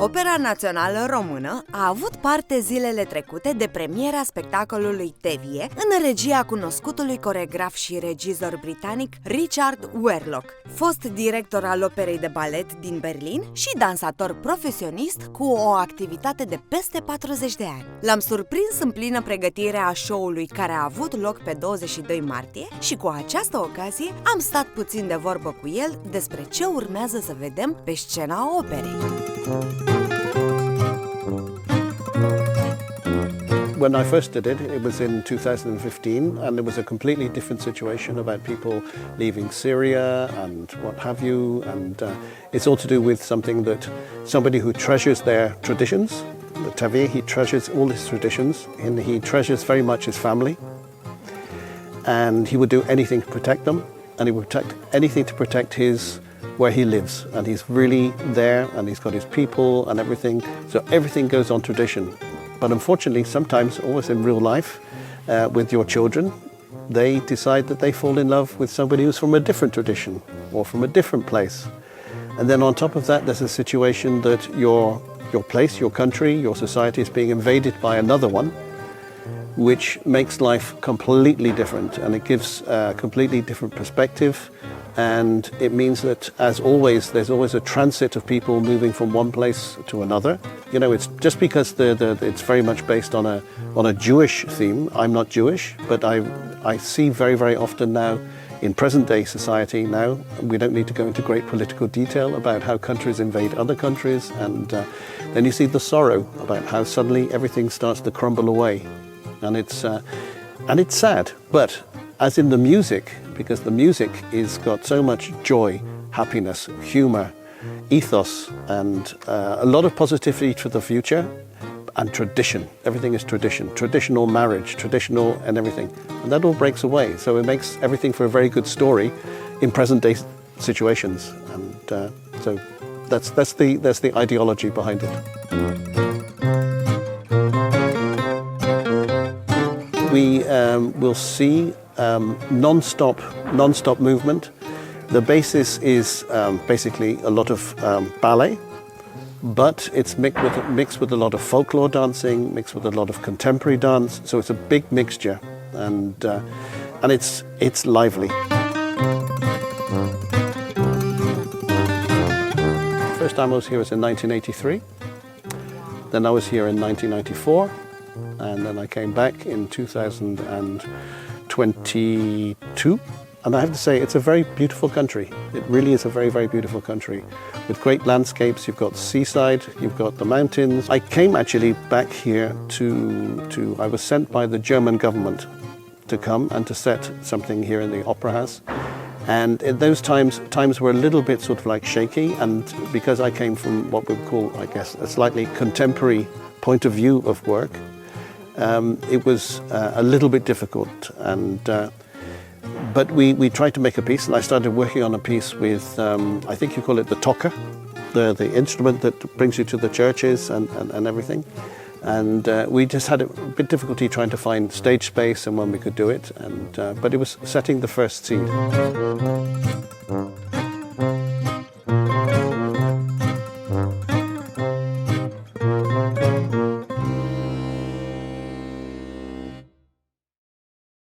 Opera Națională Română a avut parte zilele trecute de premiera spectacolului TEVYE în regia cunoscutului coregraf și regizor britanic Richard Wherlock, fost director al operei de balet din Berlin și dansator profesionist cu o activitate de peste 40 de ani. L-am surprins în plină pregătire a show-ului care a avut loc pe 22 martie și cu această ocazie am stat puțin de vorbă cu el despre ce urmează să vedem pe scena operei. When I first did it, it was in 2015, and it was a completely different situation about people leaving Syria and what have you, and it's all to do with something that somebody who treasures their traditions, the TEVYE, he treasures all his traditions, and he treasures very much his family, and he would do anything to protect them, and he would protect anything to protect where he lives, and he's really there, and he's got his people and everything, so everything goes on tradition. But unfortunately, sometimes, always in real life, with your children, they decide that they fall in love with somebody who's from a different tradition or from a different place. And then on top of that, there's a situation that your place, your country, your society is being invaded by another one, which makes life completely different, and it gives a completely different perspective. And it means that, as always, there's always a transit of people moving from one place to another. You know, it's just because it's very much based on a Jewish theme. I'm not Jewish, but I see very, very often now in present-day society now, we don't need to go into great political detail about how countries invade other countries, and then you see the sorrow about how suddenly everything starts to crumble away, and it's sad. But as in the music, because the music is got so much joy, happiness, humor, ethos, and a lot of positivity for the future, and tradition. Everything is tradition, traditional marriage, traditional and everything. And that all breaks away. So it makes everything for a very good story in present day situations. And so that's the ideology behind it. We will see non-stop movement. The basis is basically a lot of ballet, but it's mixed with a lot of folklore dancing, mixed with a lot of contemporary dance. So it's a big mixture, and it's lively. First time I was here was in 1983. Then I was here in 1994, and then I came back in 2022. And I have to say, it's a very beautiful country. It really is a very, very beautiful country with great landscapes. You've got seaside, you've got the mountains. I came actually back here I was sent by the German government to come and to set something here in the Opera House. And in those times were a little bit sort of like shaky. And because I came from what we would call, I guess, a slightly contemporary point of view of work, it was a little bit difficult. But we tried to make a piece, and I started working on a piece with, I think you call it the toca, the instrument that brings you to the churches and everything. And we just had a bit difficulty trying to find stage space and when we could do it, but it was setting the first seed.